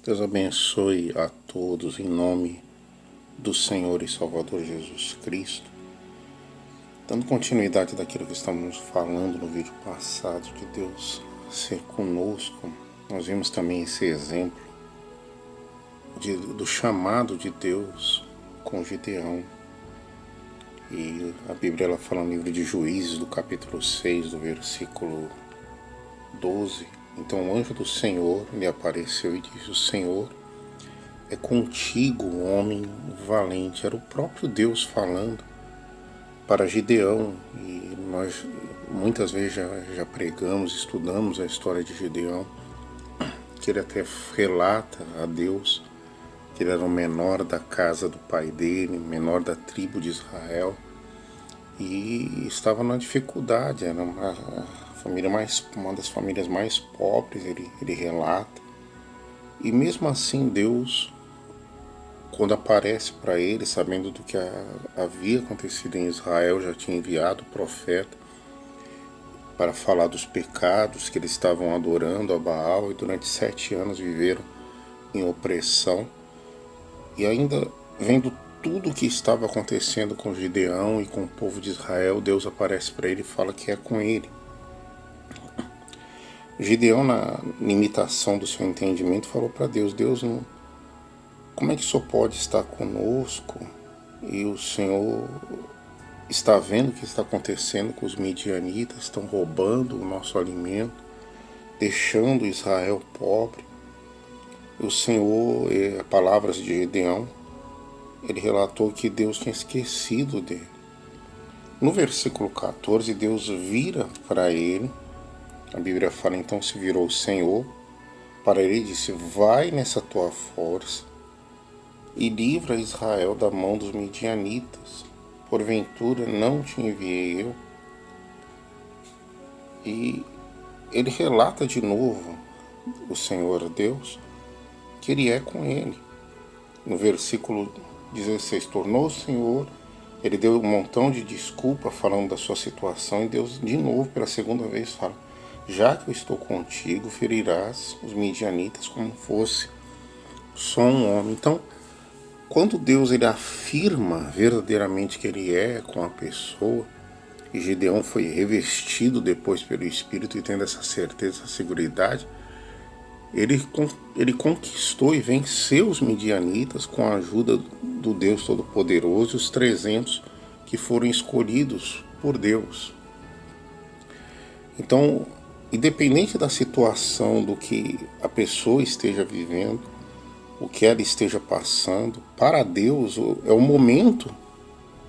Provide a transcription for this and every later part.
Deus abençoe a todos em nome do Senhor e Salvador Jesus Cristo. Dando continuidade daquilo que estamos falando no vídeo passado, de Deus ser conosco, nós vimos também esse exemplo do chamado de Deus com Gideão. E a Bíblia ela fala no livro de Juízes, do capítulo 6, do versículo 12. Então o anjo do Senhor lhe apareceu e disse: o Senhor é contigo, homem valente. Era o próprio Deus falando para Gideão. E nós muitas vezes já pregamos, estudamos a história de Gideão, que ele até relata a Deus que ele era o menor da casa do pai dele, menor da tribo de Israel, e estava na dificuldade. Era uma das famílias mais pobres, ele relata. E mesmo assim Deus, quando aparece para ele, sabendo do que havia acontecido em Israel, já tinha enviado o profeta para falar dos pecados que eles estavam adorando a Baal, e durante 7 anos viveram em opressão. E ainda vendo tudo o que estava acontecendo com Gideão e com o povo de Israel, Deus aparece para ele e fala que é com ele. Gideão, na limitação do seu entendimento, falou para Deus: Deus, não, como é que o Senhor pode estar conosco e o Senhor está vendo o que está acontecendo com os midianitas, estão roubando o nosso alimento, deixando Israel pobre? E o Senhor, palavras de Gideão, ele relatou que Deus tinha esquecido dele. No versículo 14, Deus vira para ele. A Bíblia fala: então se virou o Senhor para ele e disse: vai nessa tua força e livra Israel da mão dos midianitas. Porventura não te enviei eu? E ele relata de novo, o Senhor Deus, que ele é com ele. No versículo 16, tornou o Senhor, ele deu um montão de desculpa falando da sua situação, e Deus de novo, pela segunda vez, fala: já que eu estou contigo, ferirás os midianitas como fosse só um homem. Então, quando Deus ele afirma verdadeiramente que ele é com a pessoa, e Gideão foi revestido depois pelo Espírito e tendo essa certeza, essa seguridade, ele conquistou e venceu os midianitas com a ajuda do Deus Todo-Poderoso, os 300 que foram escolhidos por Deus. Então, independente da situação, do que a pessoa esteja vivendo, o que ela esteja passando, para Deus é o momento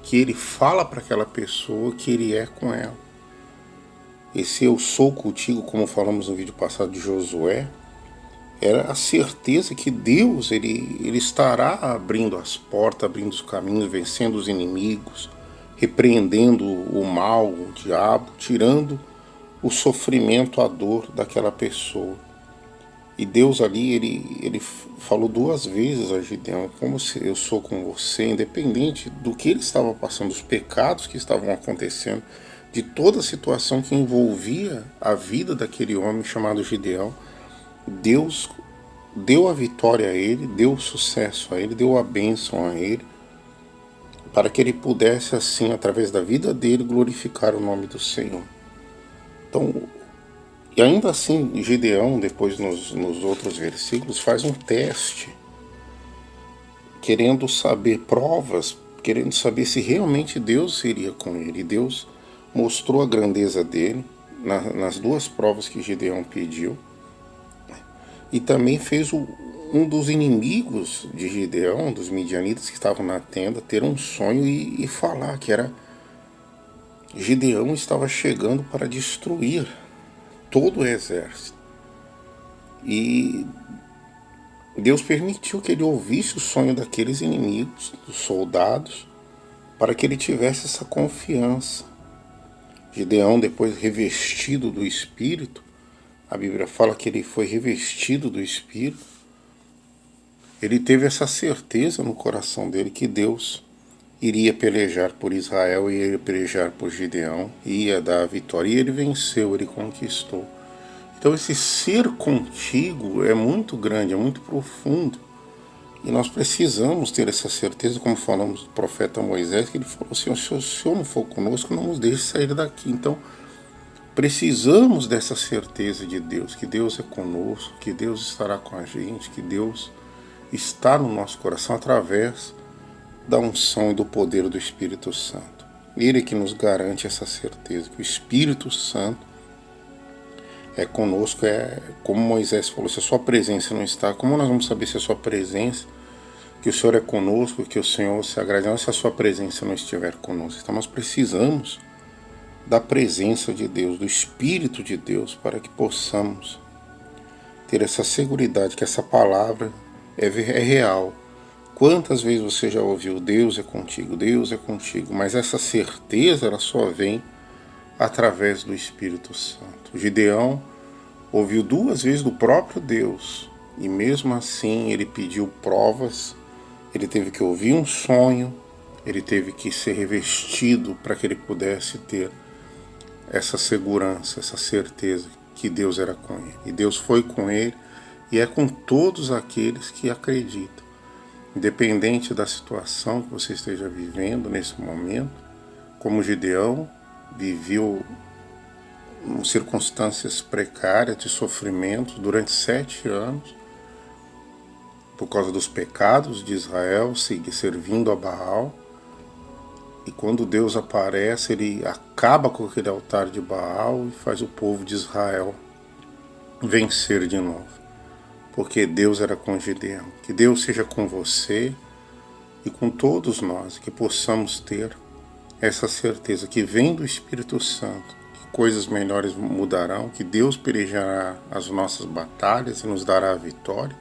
que ele fala para aquela pessoa que ele é com ela. Esse eu sou contigo, como falamos no vídeo passado de Josué, era a certeza que Deus ele estará abrindo as portas, abrindo os caminhos, vencendo os inimigos, repreendendo o mal, o diabo, tirando o sofrimento, a dor daquela pessoa. E Deus ali, ele falou 2 vezes a Gideão: como se eu sou com você, independente do que ele estava passando, dos pecados que estavam acontecendo, de toda a situação que envolvia a vida daquele homem chamado Gideão. Deus deu a vitória a ele, deu o sucesso a ele, deu a bênção a ele, para que ele pudesse assim, através da vida dele, glorificar o nome do Senhor. Então, e ainda assim, Gideão, depois nos outros versículos, faz um teste, querendo saber provas, querendo saber se realmente Deus iria com ele. E Deus mostrou a grandeza dele nas 2 provas que Gideão pediu. E também fez um dos inimigos de Gideão, dos midianitas que estavam na tenda, ter um sonho e falar que era Gideão estava chegando para destruir todo o exército. E Deus permitiu que ele ouvisse o sonho daqueles inimigos, dos soldados, para que ele tivesse essa confiança. Gideão, depois revestido do Espírito, a Bíblia fala que ele foi revestido do Espírito, ele teve essa certeza no coração dele que Deus iria pelejar por Israel, iria pelejar por Gideão, ia dar a vitória. E ele venceu, ele conquistou. Então esse ser contigo é muito grande, é muito profundo. E nós precisamos ter essa certeza, como falamos do profeta Moisés, que ele falou assim: se o Senhor não for conosco, não nos deixe sair daqui. Então precisamos dessa certeza de Deus, que Deus é conosco, que Deus estará com a gente, que Deus está no nosso coração através da unção e do poder do Espírito Santo. Ele é que nos garante essa certeza, que o Espírito Santo é conosco. É como Moisés falou: se a sua presença não está, como nós vamos saber se a sua presença, que o Senhor é conosco, que o Senhor se agrade de nós, se a sua presença não estiver conosco? Então nós precisamos da presença de Deus, do Espírito de Deus, para que possamos ter essa seguridade que essa palavra é real. Quantas vezes você já ouviu: Deus é contigo, Deus é contigo, mas essa certeza ela só vem através do Espírito Santo. Gideão ouviu 2 vezes do próprio Deus, e mesmo assim ele pediu provas, ele teve que ouvir um sonho, ele teve que ser revestido para que ele pudesse ter essa segurança, essa certeza que Deus era com ele. E Deus foi com ele e é com todos aqueles que acreditam. Independente da situação que você esteja vivendo nesse momento, como Gideão viveu circunstâncias precárias de sofrimento durante 7 anos, por causa dos pecados de Israel, servindo a Baal. E quando Deus aparece, ele acaba com aquele altar de Baal e faz o povo de Israel vencer de novo. Porque Deus era com Gideão. Que Deus seja com você e com todos nós, que possamos ter essa certeza que vem do Espírito Santo, que coisas melhores mudarão, que Deus pelejará as nossas batalhas e nos dará a vitória,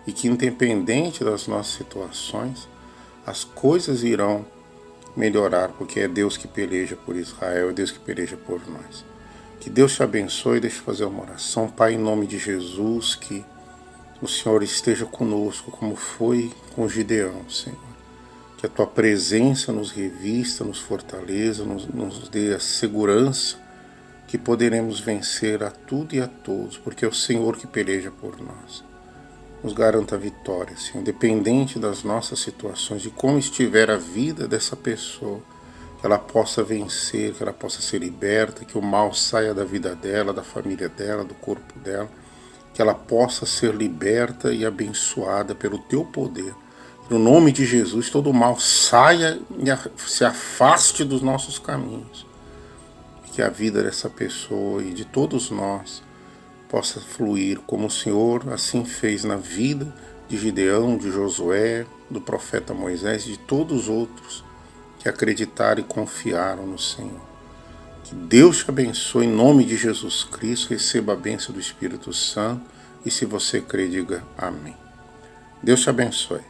e que independente das nossas situações, as coisas irão melhorar, porque é Deus que peleja por Israel, é Deus que peleja por nós. Que Deus te abençoe. Deixa eu fazer uma oração. Pai, em nome de Jesus, que o Senhor esteja conosco, como foi com Gideão, Senhor. Que a Tua presença nos revista, nos fortaleça, nos dê a segurança que poderemos vencer a tudo e a todos, porque é o Senhor que peleja por nós. Nos garanta a vitória, Senhor, independente das nossas situações, de como estiver a vida dessa pessoa, que ela possa vencer, que ela possa ser liberta, que o mal saia da vida dela, da família dela, do corpo dela, que ela possa ser liberta e abençoada pelo Teu poder. No nome de Jesus, todo o mal saia e se afaste dos nossos caminhos. E que a vida dessa pessoa e de todos nós possa fluir como o Senhor assim fez na vida de Gideão, de Josué, do profeta Moisés e de todos os outros que acreditaram e confiaram no Senhor. Que Deus te abençoe em nome de Jesus Cristo. Receba a bênção do Espírito Santo e se você crê, diga amém. Deus te abençoe.